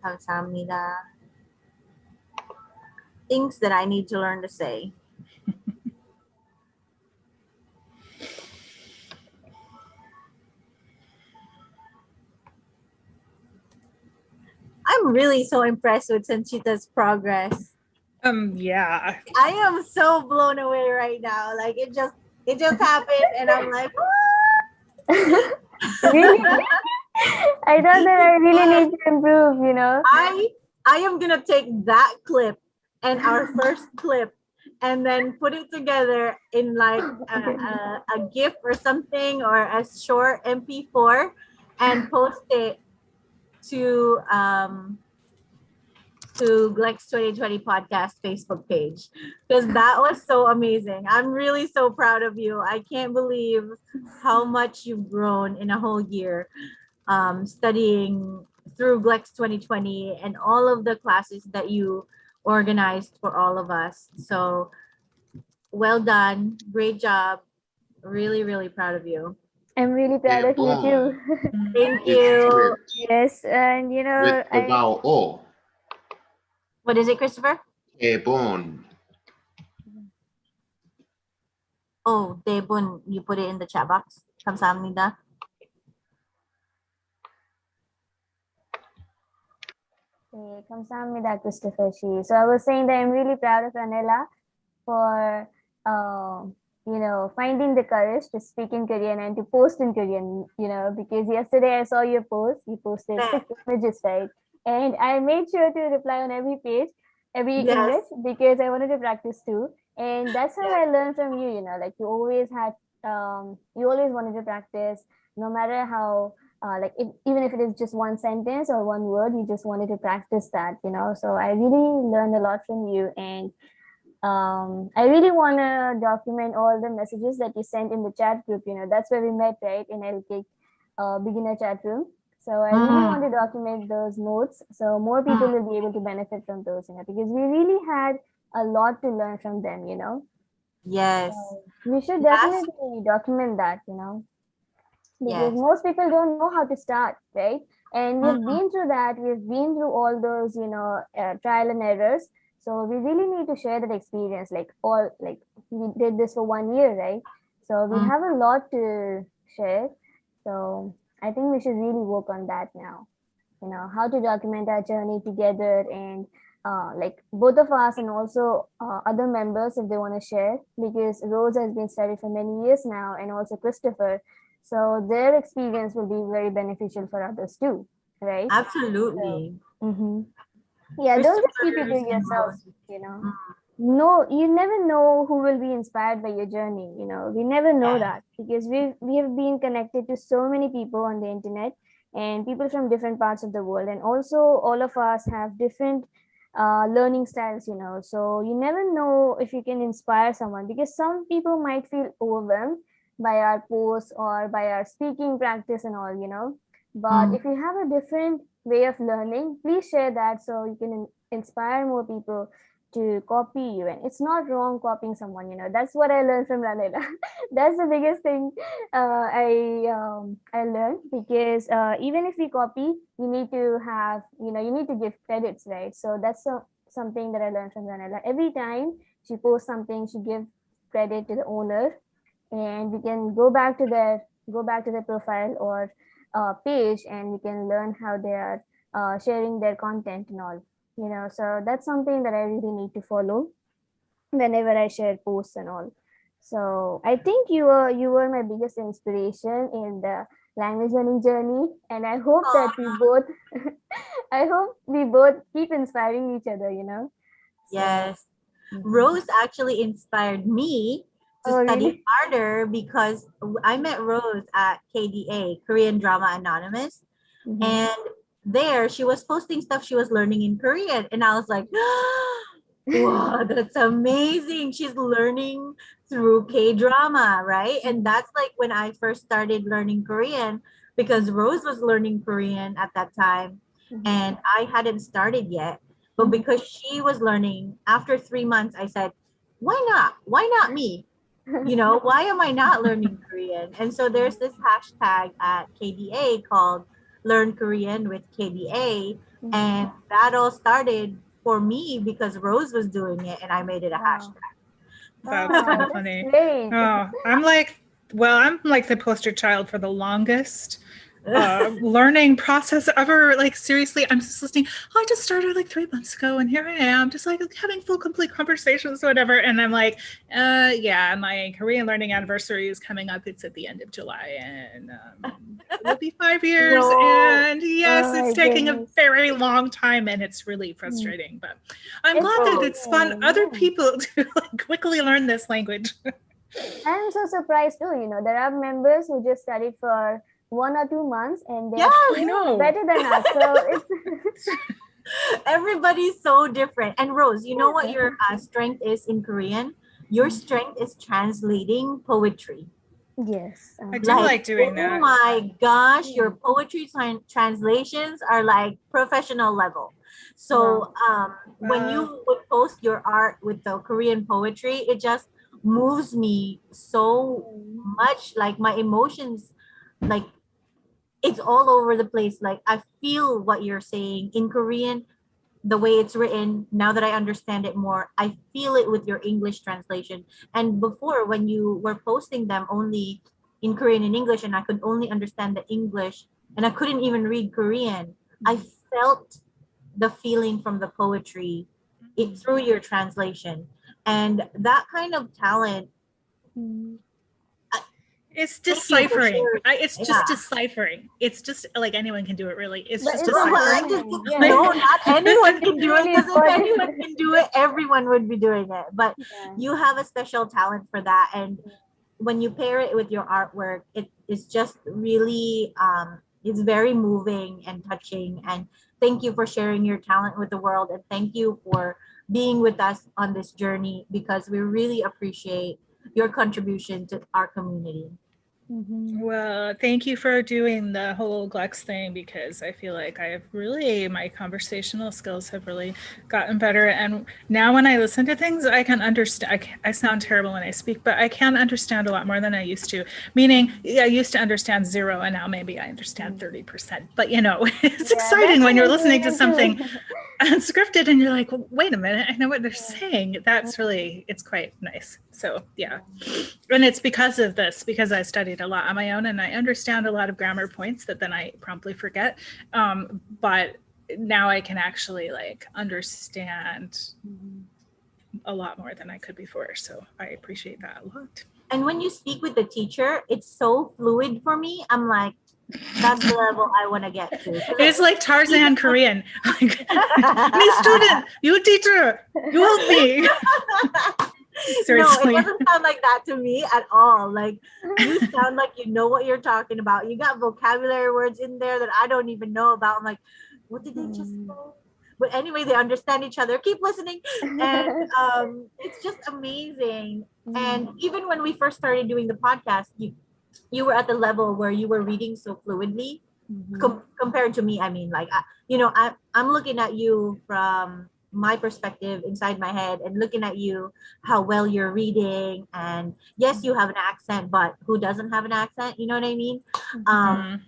감사합니다. Things that I need to learn to say. I'm really so impressed with Sanchita's progress. Yeah. I am so blown away right now. Like it just happened and I'm like, Really? I thought that I really need to improve, you know. I am gonna take that clip and our first clip and then put it together in like a GIF or something or a short MP4 and post it to GLEx2020 podcast Facebook page because that was so amazing. I'm really so proud of you. I can't believe how much you've grown in a whole year studying through GLEx2020 and all of the classes that you organized for all of us. So well done. Great job. Really, really proud of you. I'm really proud of you too. Thank you. Yes, and you know, With the vowel O. What is it, Christopher? 대본. Oh, 대본, you put it in the chat box. 감사합니다. Okay, 감사합니다, Christopher Shi. So I was saying that I'm really proud of Anela for you know, finding the courage to speak in Korean and to post in Korean, you know, because yesterday I saw your post, you posted 6 images, right? And I made sure to reply on every page, every image, because I wanted to practice too. And that's how I learned from you, you know, like you always had, you always wanted to practice, no matter how, like even if it is just one sentence or one word, you just wanted to practice that, you know. So I really learned a lot from you, and I really want to document all the messages that you sent in the chat group. You know, that's where we met, right, in LK beginner chat room. So I really want to document those notes so more people will be able to benefit from those, you know, because we really had a lot to learn from them, you know. Yes. So we should definitely document that, you know, because most people don't know how to start, right? And we've been through that. We've been through all those, you know, trial and errors. So we really need to share that experience. Like we did this for 1 year, right? So we have a lot to share. So I think we should really work on that now. You know, how to document our journey together, and like both of us and also other members if they want to share, because Rose has been studying for many years now, and also Christopher. So their experience will be very beneficial for others too, right? Absolutely. So, yeah, don't just keep it to yourself, you know. No, you never know who will be inspired by your journey, you know. We never know that, because we have been connected to so many people on the internet, and people from different parts of the world, and also all of us have different learning styles, you know. So you never know if you can inspire someone, because some people might feel overwhelmed by our posts or by our speaking practice and all, you know. But if you have a different way of learning, please share that so you can inspire more people to copy you, and it's not wrong copying someone. That's what I learned from Ranela. That's the biggest thing I learned, because even if we copy, you need to have, you need to give credits, right? So that's something that I learned from Ranela. Every time she posts something, she gives credit to the owner, and we can go back to their profile or page, and we can learn how they are sharing their content and all. So that's something that I really need to follow whenever I share posts and all. So I think you were my biggest inspiration in the language learning journey, and I hope that we both I hope we both keep inspiring each other. So, Yes. mhm. Rose actually inspired me to Oh, study really? harder because I met Rose at KDA, Korean Drama Anonymous. Mhm. And there she was posting stuff she was learning in Korean. And I was like, wow, that's amazing. She's learning through K-drama, right? And that's like when I first started learning Korean, because Rose was learning Korean at that time Mhm. and I hadn't started yet. But because she was learning, after 3 months, I said, why not? Why not me? Why am I not learning Korean? And so there's this hashtag at KDA called Learn Korean with KDA. And that all started for me because Rose was doing it and I made it a Wow. That's kind of That's funny. great. Oh, I'm like the poster child for the longest learning process ever. Like, seriously, I'm just listening. Oh, I just started like 3 months ago, and here I am, just like having full, complete conversations, or whatever. And I'm like, yeah, my Korean learning anniversary is coming up. It's at the end of July, and it will be 5 years. No. And yes, Oh it's my taking a goodness. very long time, and it's really frustrating. But I'm It's glad that Rose. it spawned other yeah. people to like quickly learn this language. I'm so surprised too. There are members who just studied for 1 or 2 months, and they're Yes. I know. better than us. So it's Everybody's so different. And Rose, you know what your strength is in Korean? Your strength is translating poetry. yes. I do like doing oh that. my gosh, your poetry translations are like professional level. So when you would post your art with the Korean poetry, it just moves me so much. Like my emotions, like it's all over the place. Like I feel what you're saying in Korean, the way it's written. Now that I understand it more, I feel it with your English translation. And before, when you were posting them only in Korean and English, and I could only understand the English, and I couldn't even read Korean, I felt the feeling from the poetry through your translation. And that kind of talent, It's thank you for deciphering. sharing. It's just Yeah. deciphering. It's just like anyone can do it, really. It's But just it's Well, I deciphering. important. just, Yeah. no, not anyone can do it, Really because if important. anyone can do it, everyone would be doing it. But Yeah. you have a special talent for that. And when you pair it with your artwork, it is just really it's very moving and touching. And thank you for sharing your talent with the world, and thank you for being with us on this journey, because we really appreciate your contribution to our community. Well, thank you for doing the whole GLEx thing, because I feel like my conversational skills have really gotten better. And now when I listen to things, I can understand. I sound terrible when I speak, but I can understand a lot more than I used to. Meaning, I used to understand 0, and now maybe I understand 30%. But it's exciting That's when an you're listening to improvement something too. unscripted and you're like, well, wait a minute, I know what they're saying. It's quite nice. So yeah. And it's because of this, because I studied a lot on my own, and I understand a lot of grammar points that then I promptly forget. But now I can actually understand a lot more than I could before. So I appreciate that a lot. And when you speak with the teacher, it's so fluid for me. I'm like, that's the level I want to get to. It's like Tarzan Korean. Me student, you teacher, you help me. Seriously. No, it doesn't sound like that to me at all. Like you sound like you know what you're talking about. You got vocabulary words in there that I don't even know about. I'm like, what did they just say? But anyway, they understand each other. Keep listening. And it's just amazing. And even when we first started doing the podcast, you were at the level where you were reading so fluidly compared to me. I mean, like, I'm looking at you from my perspective inside my head and looking at you, how well you're reading. And yes, you have an accent, but who doesn't have an accent? You know what I mean? Mhm.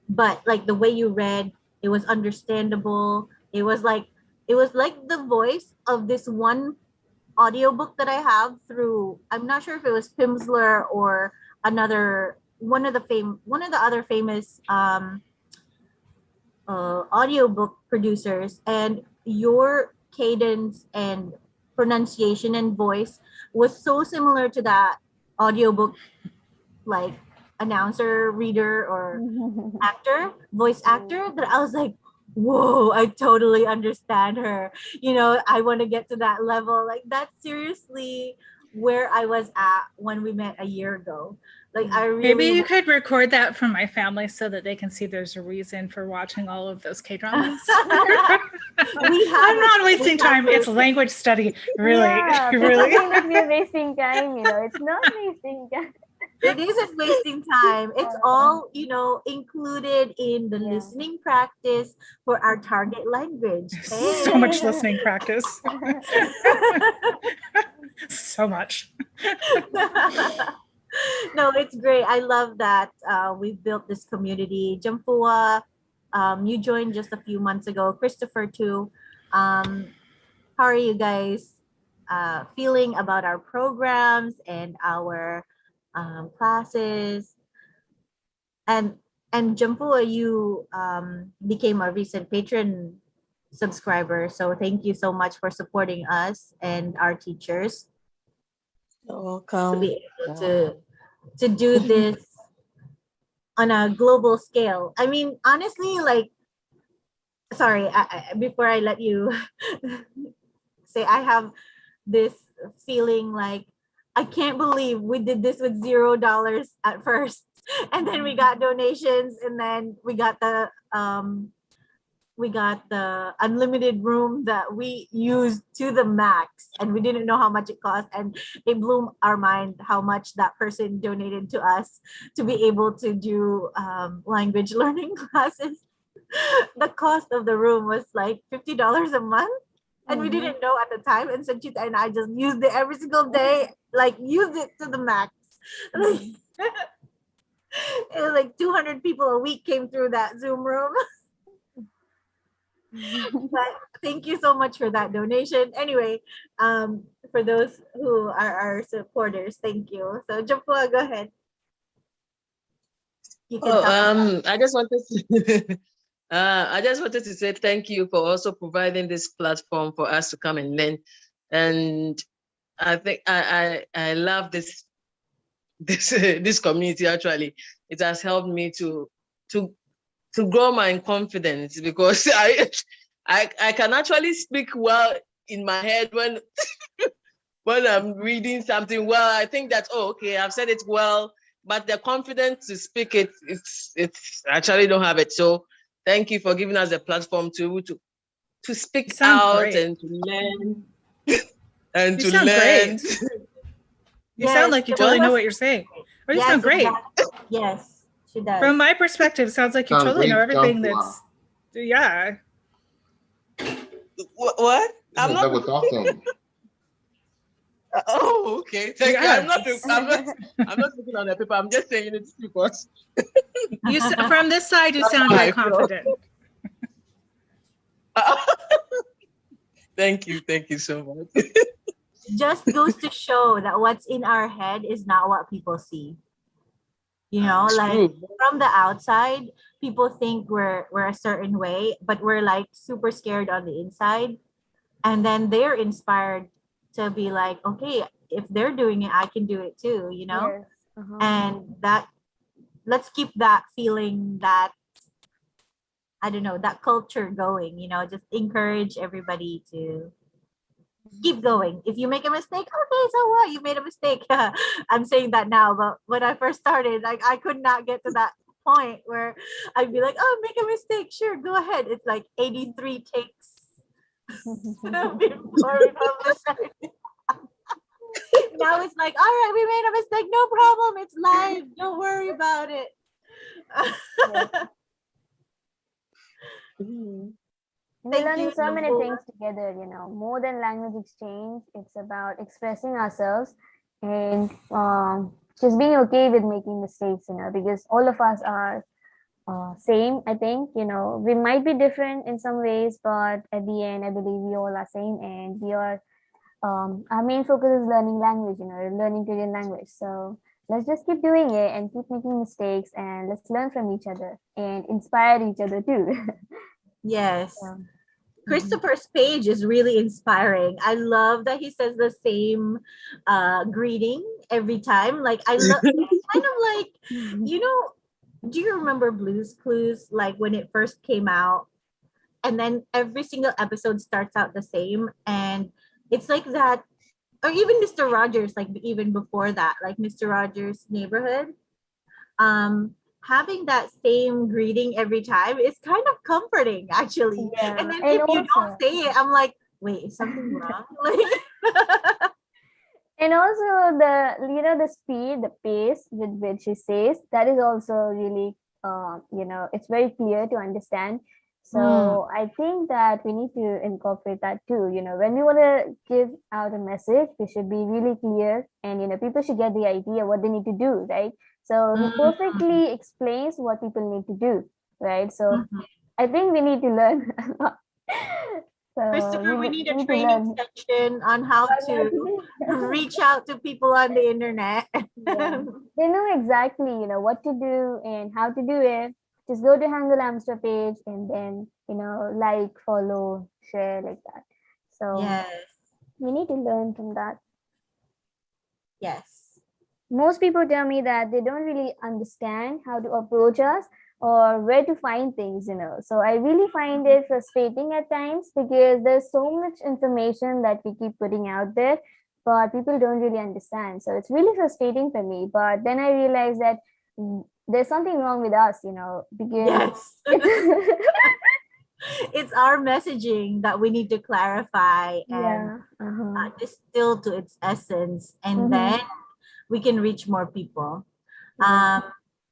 But like the way you read, it was understandable. It was like the voice of this one audiobook that I have through, I'm not sure if it was Pimsleur or another one of the other famous audiobook producers, and your cadence and pronunciation and voice was so similar to that audiobook, like announcer, reader, or voice actor, that I was like, whoa, I totally understand her. I want to get to that level. Like, that's seriously where I was at when we met a year ago. Like, I Maybe really you could record that for my family so that they can see there's a reason for watching all of those K-dramas. I'm not wasting time. It's language study. Really, Yeah, people really. think that we're wasting time, it's not wasting time. It isn't wasting time. It's all, included in the listening practice for our target language. Hey. So much listening practice. So much. No, it's great. I love that we've built this community. Jampua, you joined just a few months ago. Christopher too. How are you guys feeling about our programs and our classes? And Jampua, you became a recent patron subscriber, so thank you so much for supporting us and our teachers You're to welcome. be able to do this on a global scale. I mean, honestly, like, sorry, before I let you say, I have this feeling like I can't believe we did this with $0 at first, and then we got donations, and then we got the unlimited room that we used to the max, and we didn't know how much it cost, and it blew our mind how much that person donated to us to be able to do language learning classes. The cost of the room was like $50 a month, and we didn't know at the time, and Sanchita and I just used it every single day, like used it to the max. Like, it was like 200 people a week came through that Zoom room. But thank you so much for that donation. Anyway, for those who are our supporters, thank you. So Jampua, go ahead. You can talk. I just wanted to I just wanted to say thank you for also providing this platform for us to come and learn. And I think I love this community. Actually, it has helped me to grow my confidence, because I can actually speak well in my head when when I'm reading something well. I think that, oh, okay, I've said it well, but the confidence to speak it's actually don't have it. So thank you for giving us a platform to speak out great. and to learn and You to sound learn. great. You sound like you totally know what you're saying. Or you sound great. Yes, she does. From my perspective, it sounds like you totally know everything that's, yeah. What? I'm not. That was awesome. Oh, okay. Thank you. I'm not looking on the paper. I'm just saying it because From this side, you sound very confident. Thank you so much. Just goes to show that what's in our head is not what people see. Like from the outside, people think we're a certain way, but we're like super scared on the inside. And then they're inspired to be like, okay, if they're doing it, I can do it too, Yes. And let's keep that feeling, that, I don't know, that culture going, just encourage everybody to keep going. If you make a mistake, okay, so what? You made a mistake. I'm saying that now, but when I first started, like, I could not get to that point where I'd be like, oh, make a mistake, sure, go ahead. It's like 83 takes before we publish it. Now it's like, all right, we made a mistake, no problem, it's live, don't worry about it. We're Thank learning you, so many Noble. things together, more than language exchange. It's about expressing ourselves and just being okay with making mistakes, because all of us are same, I think. We might be different in some ways, but at the end, I believe we all are same, and we are, our main focus is learning language, learning Korean language. So let's just keep doing it and keep making mistakes, and let's learn from each other and inspire each other too. Yes. So, Christopher's page is really inspiring. I love that he says the same greeting every time. Like I love it's kind of like, you know, do you remember Blue's Clues? Like when it first came out, and then every single episode starts out the same, and it's like that, or even Mr. Rogers, like even before that, like Mr. Rogers' Neighborhood. Having that same greeting every time is kind of comforting actually. And yeah, then and if you don't also, say it, I'm like, wait, is something wrong? Like and also the speed, the pace with which he says, that is also really, it's very clear to understand. mm, So I think that we need to incorporate that too. When we want to give out a message, we should be really clear, and people should get the idea what they need to do, right? So he mm, perfectly explains what people need to do, right? So mhm. I think we need to learn a lot. So Christopher, we need a need to training learn session on how on what to to do. reach out to people on the internet. Yeah, they know exactly, what to do and how to do it. Just go to Hangul Amster page and then, like, follow, share like that. So Yes. we need to learn from that. Yes. Most people tell me that they don't really understand how to approach us or where to find things, So I really find it frustrating at times because there's so much information that we keep putting out there, but people don't really understand. So it's really frustrating for me. But then I realize that there's something wrong with us, because Yes. it's It's our messaging that we need to clarify and yeah. Uh-huh. distill to its essence, and then Mm-hmm. we can reach more people. Yeah. Um,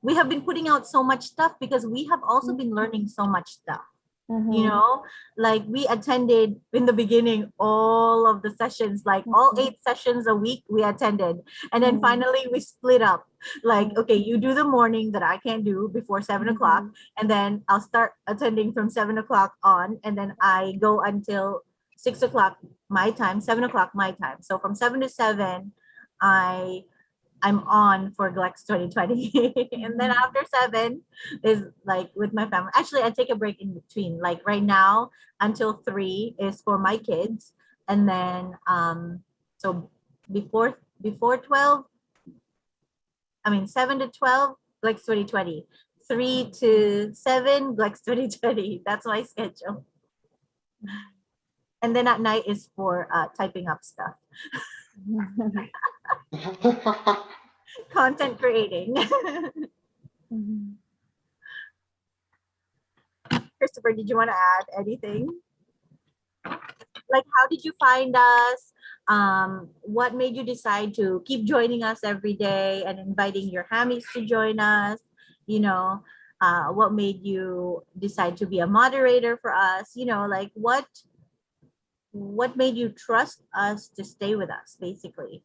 we have been putting out so much stuff because we have also been learning so much stuff. You Mm-hmm. know, like we attended in the beginning all of the sessions, like all Mm-hmm. 8 sessions a week we attended. And then Mm-hmm. finally we split up. Like, okay, you do the morning that I can do before 7 o'clock, Mm-hmm. and then I'll start attending from 7 o'clock on, and then I go until 6 o'clock my time, 7 o'clock my time. So from 7 to 7, I I'm on for GLEx 2020. And then Mm-hmm. after 7 is like with my family. Actually, I take a break in between. Like right now until 3 is for my kids. And then so before 12, I mean 7 to 12, GLEx 2020. 3 to 7, GLEx 2020. That's my schedule. And then at night is for typing up stuff, content creating. Mhm. Christopher, did you want to add anything? Like, how did you find us? What made you decide to keep joining us every day and inviting your hammies to join us? You know, what made you decide to be a moderator for us? Like what made you trust us to stay with us? Basically,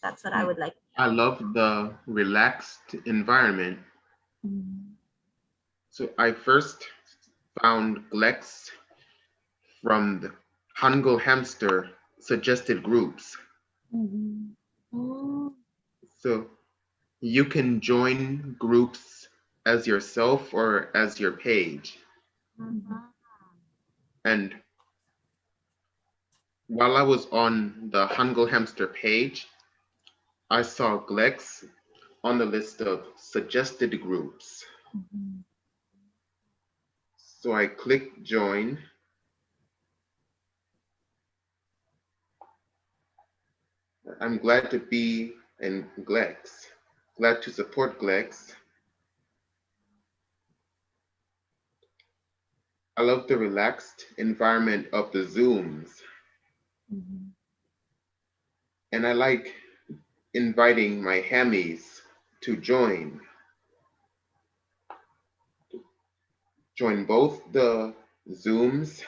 that's what I would like. I love the relaxed environment. Mhm. So I first found GLEx from the Hangul Hamster suggested groups. Mhm. Mm, So you can join groups as yourself or as your page. Mhm. mhm, And while I was on the Hangul Hamster page, I saw GLEx on the list of suggested groups. Mhm. So I clicked join. I'm glad to be in GLEx, glad to support GLEx. I love the relaxed environment of the Zooms, Mhm. and I like inviting my hammies to join both the Zooms,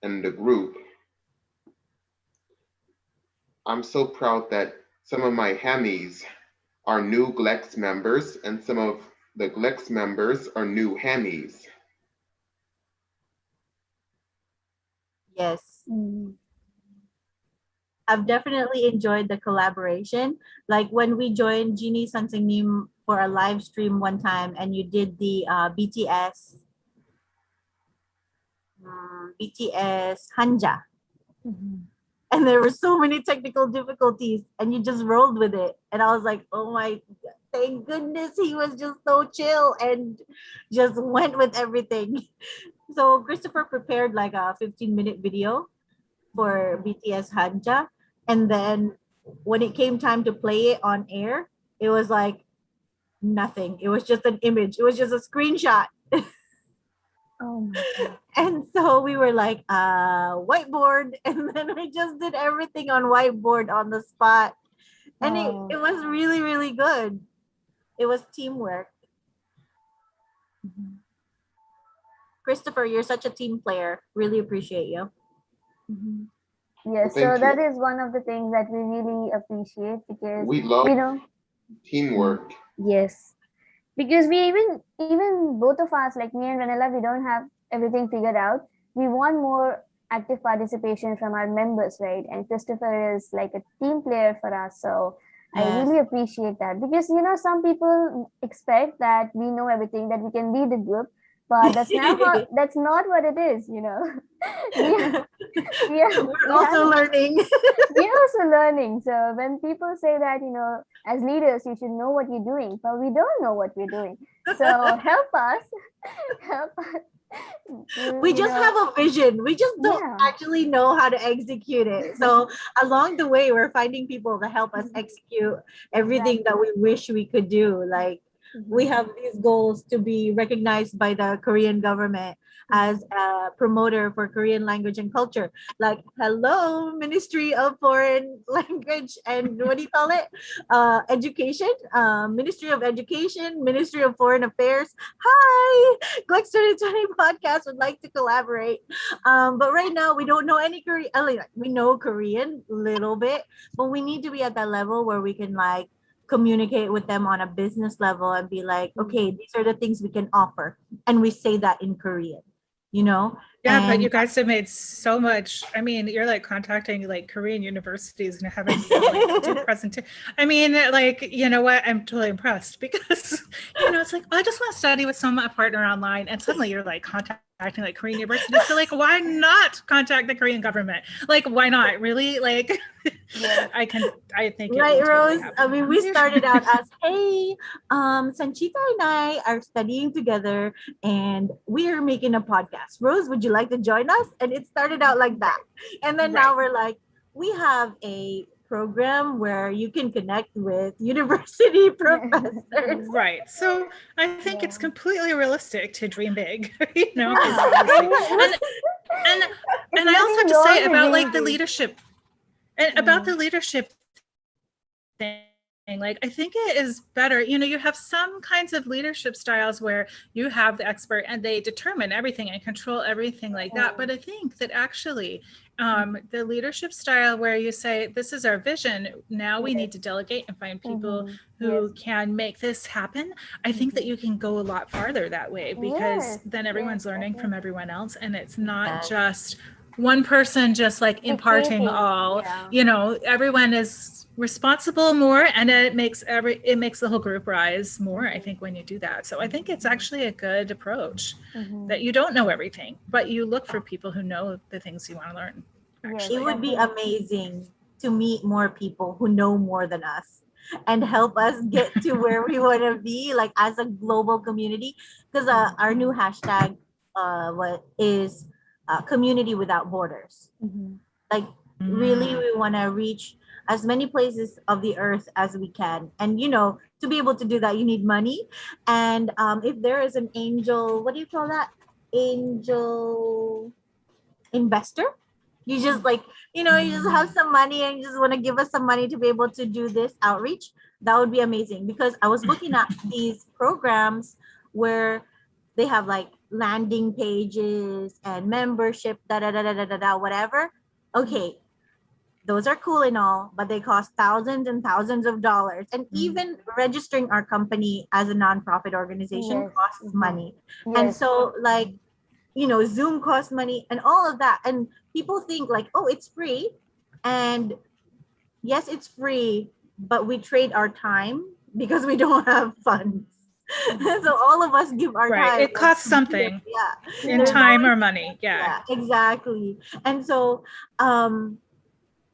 and the group. I'm so proud that some of my Hemis are new GLEx members and some of the GLEx members are new Hemis. Yes. Mm. I've definitely enjoyed the collaboration. Like when we joined Jeannie Sansingnim for a live stream one time and you did the BTS Hanja. Mhm. And there were so many technical difficulties and you just rolled with it. And I was like, oh my, thank goodness he was just so chill and just went with everything. So Christopher prepared like a 15-minute video for BTS Hanja. And then when it came time to play it on air, it was like nothing. It was just an image. It was just a screenshot. Oh my God. And so we were like, whiteboard. And then we just did everything on whiteboard on the spot. And Wow. it was really, really good. It was teamwork. Mhm. Christopher, you're such a team player. Really appreciate you. Mhm. Well, Yes, so thank that you. is one of the things that we really appreciate because We love you know, teamwork. yes, because we even both of us, like me and Ranella, we don't have everything figured out. We want more active participation from our members, right? And Christopher is like a team player for us, so I Yes. really appreciate that because some people expect that we know everything, that we can lead the group, but that's not what it is. we We're we also have learning. we're also learning. So when people say that, as leaders, you should know what you're doing, but we don't know what we're doing. So help us, help us. We just have a vision. We just don't Yeah. actually know how to execute it. So along the way, we're finding people to help us execute everything that we wish we could do. Like we have these goals to be recognized by the Korean government as a promoter for Korean language and culture. Like, hello, Ministry of Foreign Language and what do you call it? Education, Ministry of Education, Ministry of Foreign Affairs. Hi, GLEx2020 podcast would like to collaborate. But right now we don't know any Korean. Like, we know Korean a little bit, but we need to be at that level where we can like communicate with them on a business level and be like, okay, these are the things we can offer, and we say that in Korean. Yeah, but And you guys have made so much. I mean, you're like contacting like Korean universities and having them like do presentation. I mean, like, you know what? I'm totally impressed because, it's like, I just want to study with a partner online. And suddenly you're like contacting like Korean universities. So like, why not contact the Korean government? Like, why not? Really? Like, Yes. I think right, it will totally Rose. happen. I mean, we started out as, hey, Sanchita and I are studying together and we are making a podcast. Rose, would you like to join us? And it started out like that. And then now we're like, we have a program where you can connect with university professors. Right. So I think it's completely realistic to dream big, Yeah. obviously. And It's I also nothing have to wrong say with about like being the big. leadership and about the leadership thing. Like, I think it is better. You have some kinds of leadership styles where you have the expert and they determine everything and control everything like that. But I think that actually the leadership style where you say, this is our vision, now we need to delegate and find people who can make this happen. I think that you can go a lot farther that way because then everyone's learning from everyone else and it's not just one person just like imparting all, everyone is responsible more and it makes the whole group rise more, I think, when you do that. So I think it's actually a good approach that you don't know everything, but you look for people who know the things you want to learn. It would be amazing to meet more people who know more than us and help us get to where we want to be, like as a global community. Because our new hashtag what is community without borders. Like really we want to reach as many places of the earth as we can, and to be able to do that you need money. And if there is an angel, what do you call that, angel investor, you just like you just have some money and you just want to give us some money to be able to do this outreach, that would be amazing. Because I was looking at these programs where they have like landing pages and membership, whatever. Okay, those are cool and all, but they cost thousands and thousands of dollars. And even registering our company as a nonprofit organization Yes, costs money. And yes. so, like, Zoom costs money and all of that. And people think like, oh, it's free. And yes, it's free, but we trade our time because we don't have funds. So all of us give our Right. time. It costs something Yeah. in There's time always- or money. Yeah. yeah, exactly. And so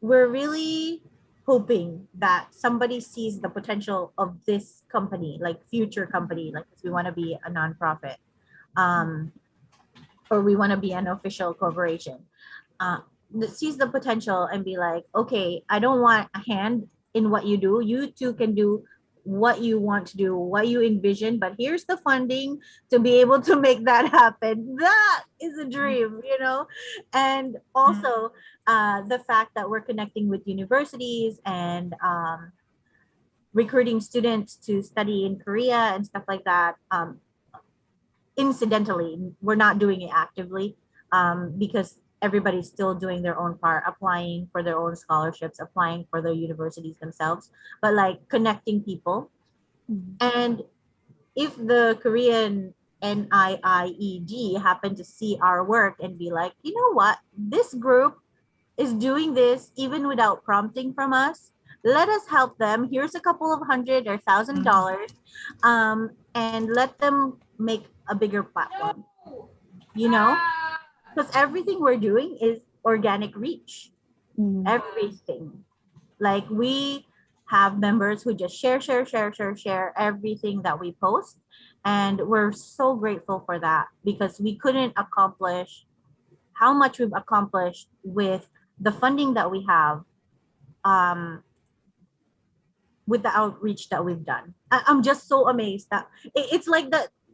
we're really hoping that somebody sees the potential of this company, like future company, like if we want to be a nonprofit, or we want to be an official corporation, that sees the potential and be like, okay, I don't want a hand in what you do. You too can do what you want to do, what you envision, but here's the funding to be able to make that happen. That is a dream, And also, the fact that we're connecting with universities and recruiting students to study in Korea and stuff like that. Incidentally, we're not doing it actively, because everybody's still doing their own part, applying for their own scholarships, applying for the universities themselves, but like connecting people. And if the Korean NIIED happen to see our work and be like, you know what, this group is doing this even without prompting from us, let us help them. Here's a couple of $100 or $1,000, and let them make a bigger platform, because everything we're doing is organic reach. Everything. Like, we have members who just share everything that we post. And we're so grateful for that, because we couldn't accomplish how much we've accomplished with the funding that we have, with the outreach that we've done. I'm just so amazed that it's like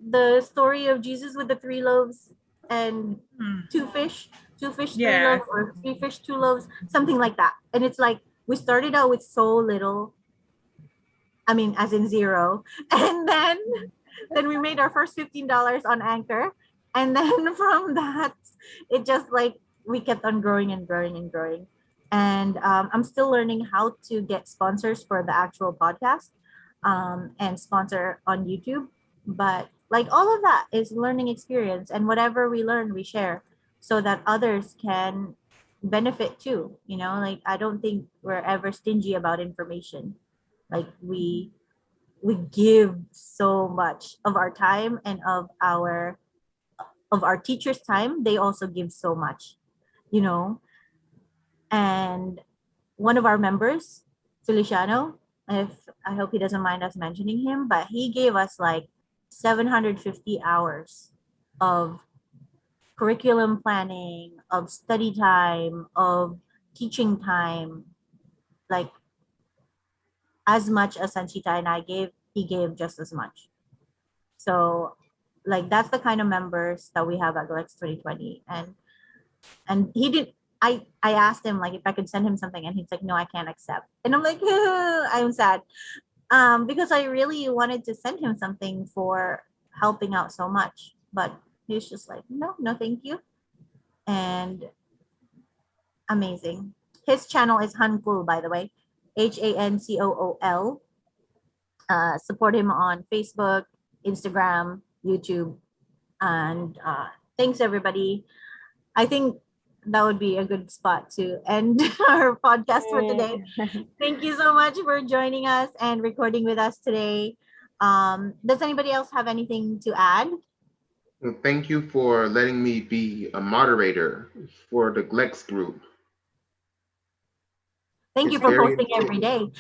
the story of Jesus with the 3 loaves and 2 fish, 2 fish, 3 loaves, or 3 fish, 2 loaves, something like that. And it's like, we started out with so little, I mean, as in zero, and then we made our first $15 on Anchor, and then from that, it just like we kept on growing and growing and growing. And I'm still learning how to get sponsors for the actual podcast, and sponsor on YouTube. But like, all of that is learning experience, and whatever we learn, we share so that others can benefit too. Like, I don't think we're ever stingy about information. Like, we give so much of our time and of our teachers' time. They also give so much, you know and one of our members, Feliciano, if I hope he doesn't mind us mentioning him, but he gave us like 750 hours of curriculum planning, of study time, of teaching time, like as much as Sanchita and I gave, he gave just as much. So, like, that's the kind of members that we have at GLEx 2020. And he did. I asked him like if I could send him something, and he's like, no, I can't accept. And I'm like, I'm sad, because I really wanted to send him something for helping out so much, but he's just like, no, no, thank you. And amazing. His channel is Hankul, by the way, HANCOOL. Support him on Facebook, Instagram, YouTube, and thanks everybody. I think that would be a good spot to end our podcast for today. Thank you so much for joining us and recording with us today. Does anybody else have anything to add? Well, thank you for letting me be a moderator for the GLEx group. Thank you It's for very posting every important.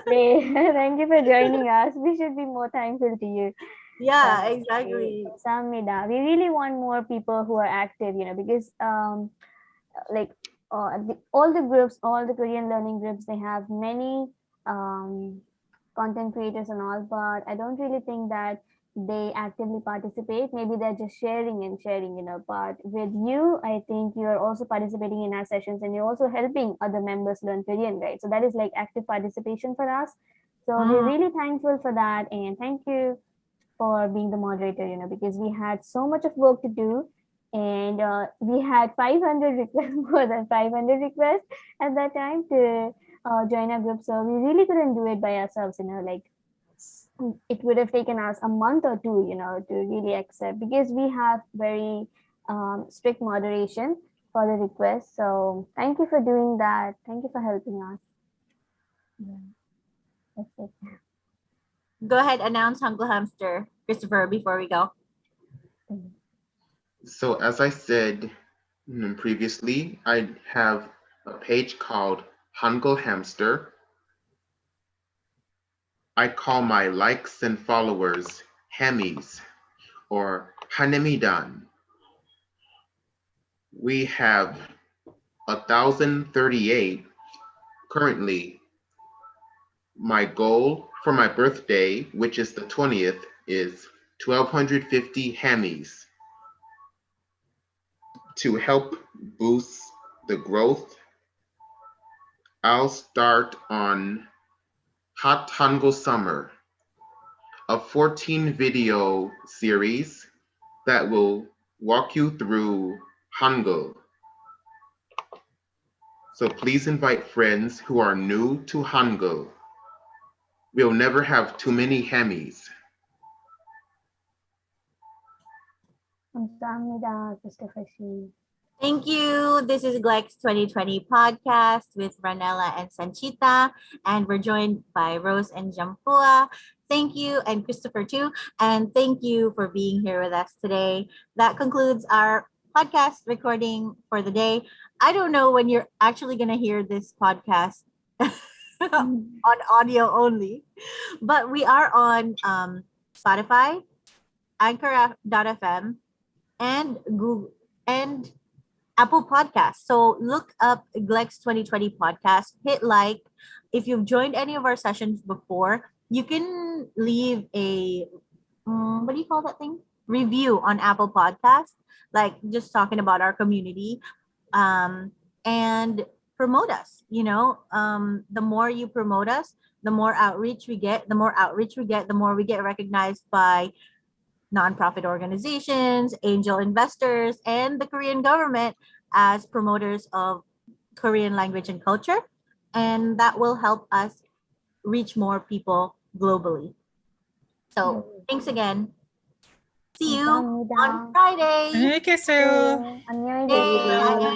day. Thank you for joining us. We should be more thankful to you. Yeah, exactly. Samida, we really want more people who are active, because like all the groups, all the Korean learning groups, they have many content creators and all, but I don't really think that they actively participate. Maybe they're just sharing and sharing, but with you, I think you're also participating in our sessions, and you're also helping other members learn Korean, right? So that is like active participation for us. So we're really thankful for that, and thank you. for being the moderator, because we had so much of work to do, and we had 500 requests, more than 500 requests at that time to join our group. So we really couldn't do it by ourselves, like it would have taken us a month or two, to really accept, because we have very strict moderation for the request. So thank you for doing that. Thank you for helping us. Yeah, that's it. Go ahead, announce Hangul Hamster, Christopher, before we go. So as I said previously, I have a page called Hangul Hamster. I call my likes and followers Hemis or Hanemidan. We have 1,038 currently. My goal for my birthday, which is the 20th, is 1,250 Hemis. To help boost the growth, I'll start on Hot Hangul Summer, a 14 video series that will walk you through Hangul. So please invite friends who are new to Hangul. We'll never have too many Hemis. 감사합니다, Christopher C. Thank you. This is GLEx2020 podcast with Ranella and Sanchita, and we're joined by Rose and Jampua. Thank you, and Christopher too, and thank you for being here with us today. That concludes our podcast recording for the day. I don't know when you're actually going to hear this podcast on audio only, but we are on Spotify, Anchor.fm, and Google and Apple Podcasts. So look up GLEx2020 podcast, hit like. If you've joined any of our sessions before, you can leave a, what do you call that thing? Review on Apple Podcasts, like just talking about our community, and promote us. The more you promote us, the more outreach we get. The more outreach we get, the more we get recognized by nonprofit organizations, angel investors, and the Korean government as promoters of Korean language and culture. And that will help us reach more people globally. So thanks again. See you on 감사합니다. Friday. 안녕히 계세요. 안녕히 Bye. 계세요.